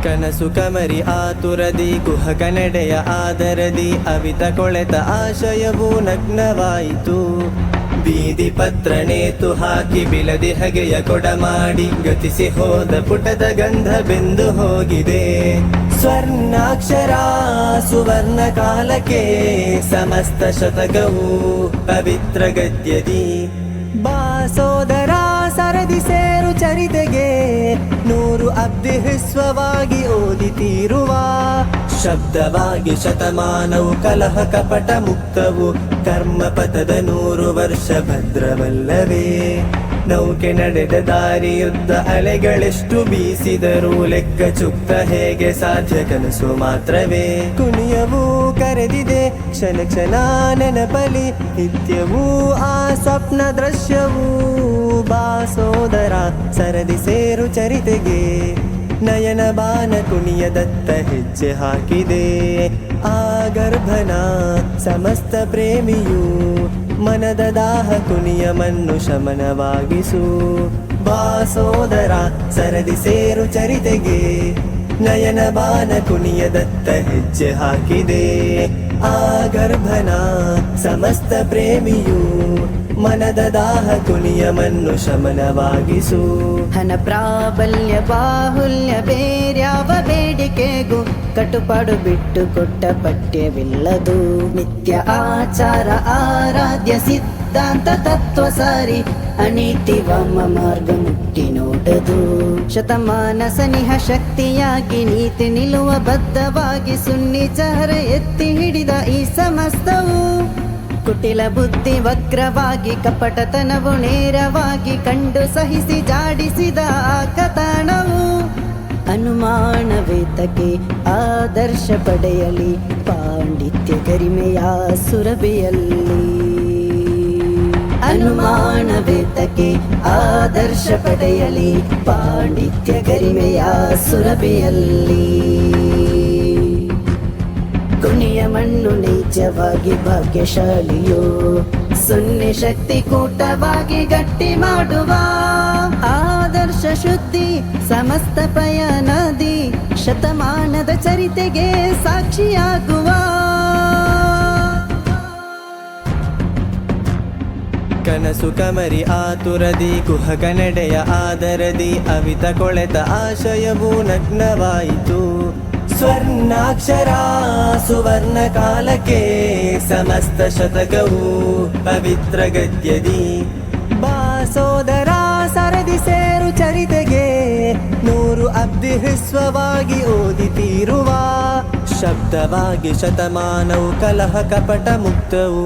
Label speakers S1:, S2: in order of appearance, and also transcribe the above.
S1: ಕನಸು ಕಮರಿ ಆತುರದಿ ಕುಹಕ ನಡೆಯ ಆದರದಿ ಅವಿತ ಕೊಳೆತ ಆಶಯವು ನಗ್ನವಾಯಿತು. ಬೀದಿ ಪತ್ರ ನೇತು ಹಾಕಿ ಬಿಲದಿ ಹಗೆಯ ಕೊಡ ಮಾಡಿ ಗತಿಸಿ ಹೋದ ಪುಟದ ಗಂಧ ಬೆಂದು ಹೋಗಿದೆ. ಸ್ವರ್ಣಾಕ್ಷರ ಸುವರ್ಣ ಕಾಲಕ್ಕೆ ಸಮಸ್ತ ಶತಕವು ಪವಿತ್ರ ಗದ್ಯದಿ. ಬಾ ಸೋದರ ಸರದಿ ಸೇರು ಚರಿತೆಗೆ 100 ಅಬ್ದಿ ಹ್ರಸ್ವವಾಗಿ ಓದಿತೀರುವ ಶಬ್ದವಾಗಿ ಶತಮಾನವು ಕಲಹ ಕಪಟ ಮುಕ್ತವು ಕರ್ಮಪಥದ 100 ವರ್ಷ ಭದ್ರವಲ್ಲವೇ. ನೌಕೆ ನಡೆದ ದಾರಿಯುದ್ದ ಅಲೆಗಳೆಷ್ಟು ಬೀಸಿದರೂ ಲೆಕ್ಕ ಚುಕ್ತ ಹೇಗೆ ಸಾಧ್ಯ ಕನಸು ಮಾತ್ರವೇ. ಕುಣಿಯವೂ ಕರೆದಿದೆ ಕ್ಷಣ ಕ್ಷಣ ನೆನಪಲಿ ನಿತ್ಯವೂ ಆ ಸ್ವಪ್ನ ದೃಶ್ಯವೂ. ಬಾ ಸೋದರ ಸರದಿ ಸೇರು ಚರಿತೆಗೆ ನಯನ ಬಾನ ಕುಣಿಯದತ್ತ ಹೆಜ್ಜೆ ಹಾಕಿದೆ. ಆ ಗರ್ಭನ ಸಮಸ್ತ ಪ್ರೇಮಿಯು ಮನದ ದಾಹ ಕುಣಿಯ ಮಣ್ಣು ಶಮನವಾಗಿಸು. ಬಾ ಸೋದರ ಸರದಿ ಸೇರು ಚರಿತೆಗೆ ನಯನ ಬಾನ ಕುಣಿಯದತ್ತ ಹೆಜ್ಜೆ ಹಾಕಿದೆ. ಆ ಗರ್ಭನ ಸಮಸ್ತ ಪ್ರೇಮಿಯು ಮನದ ದಾಹ ಕುಣಿಯ ಮಣ್ಣು ಶಮನವಾಗಿಸು.
S2: ಹನ ಪ್ರಾಬಲ್ಯ ಬಾಹುಲ್ಯ ಬೇರ್ಯಾವ ಬೇಡಿಕೆಗೂ ಕಟುಪಾಡು ಬಿಟ್ಟು ಕೊಟ್ಟ ಪಠ್ಯವಿಲ್ಲದು. ನಿತ್ಯ ಆಚಾರ ಆರಾಧ್ಯ ಸಿದ್ಧಾಂತ ತತ್ವ ಸಾರಿ ಅನೀತಿ ವಾಮ ಮಾರ್ಗ ಮುಟ್ಟಿ ನೋಡದು. ಶತಮಾನ ಸನಿಹ ಶಕ್ತಿಯಾಗಿ ನೀತಿ ನಿಲ್ಲುವ ಬದ್ಧವಾಗಿ ಸುನ್ನಿ ಚಹರ ಎತ್ತಿ ಹಿಡಿದ ಈ ಸಮಸ್ತವು. ಕುಟಿಲ ಬುದ್ಧಿ ವಕ್ರವಾಗಿ ಕಪಟತನವು ನೇರವಾಗಿ ಕಂಡು ಸಹಿಸಿ ಜಾಡಿಸಿದ ಆ ಕಥನವು. ಅನುಮಾನವೇತಕ್ಕೆ ಆದರ್ಶ ಪಡೆಯಲಿ ಪಾಂಡಿತ್ಯ ಗರಿಮೆಯ ಸುರಭಿಯಲ್ಲಿ. ಅನುಮಾನವೇತಕ್ಕೆ ಆದರ್ಶ ಪಡೆಯಲಿ ಪಾಂಡಿತ್ಯ ಗರಿಮೆಯ ಸುರಭಿಯಲ್ಲಿ. ಕುಣಿಯ ಮಣ್ಣು ನಿಜವಾಗಿ ಭಾಗ್ಯಶಾಲಿಯೋ ಸುನ್ನೆ ಶಕ್ತಿ ಕೂಟವಾಗಿ ಗಟ್ಟಿ ಮಾಡುವ. ಆದರ್ಶ ಶುದ್ಧಿ ಸಮಸ್ತ ಪಯಣದಿ ಶತಮಾನದ ಚರಿತೆಗೆ ಸಾಕ್ಷಿಯಾಗುವ.
S1: ಕನಸು ಕಮರಿ ಆತುರದಿ ಕುಹಕ ನಡೆಯ ಆದರದಿ ಅವಿತ ಕೊಳೆತ ಆಶಯವು ನಗ್ನವಾಯಿತು. ಸ್ವರ್ಣಾಕ್ಷರ ಸುವರ್ಣ ಕಾಲಕ್ಕೆ ಸಮಸ್ತ ಶತಕವು ಪವಿತ್ರ ಗದ್ಯದಿ. ಬಾ ಸೋದರ ಸರದಿ ಸೇರು ಚರಿತೆಗೆ 100 ಅಬ್ದಿ ಹ್ರಸ್ವವಾಗಿ ಓದಿತೀರುವ ಶಬ್ದವಾಗಿ ಶತಮಾನವು ಕಲಹ ಕಪಟ ಮುಕ್ತವು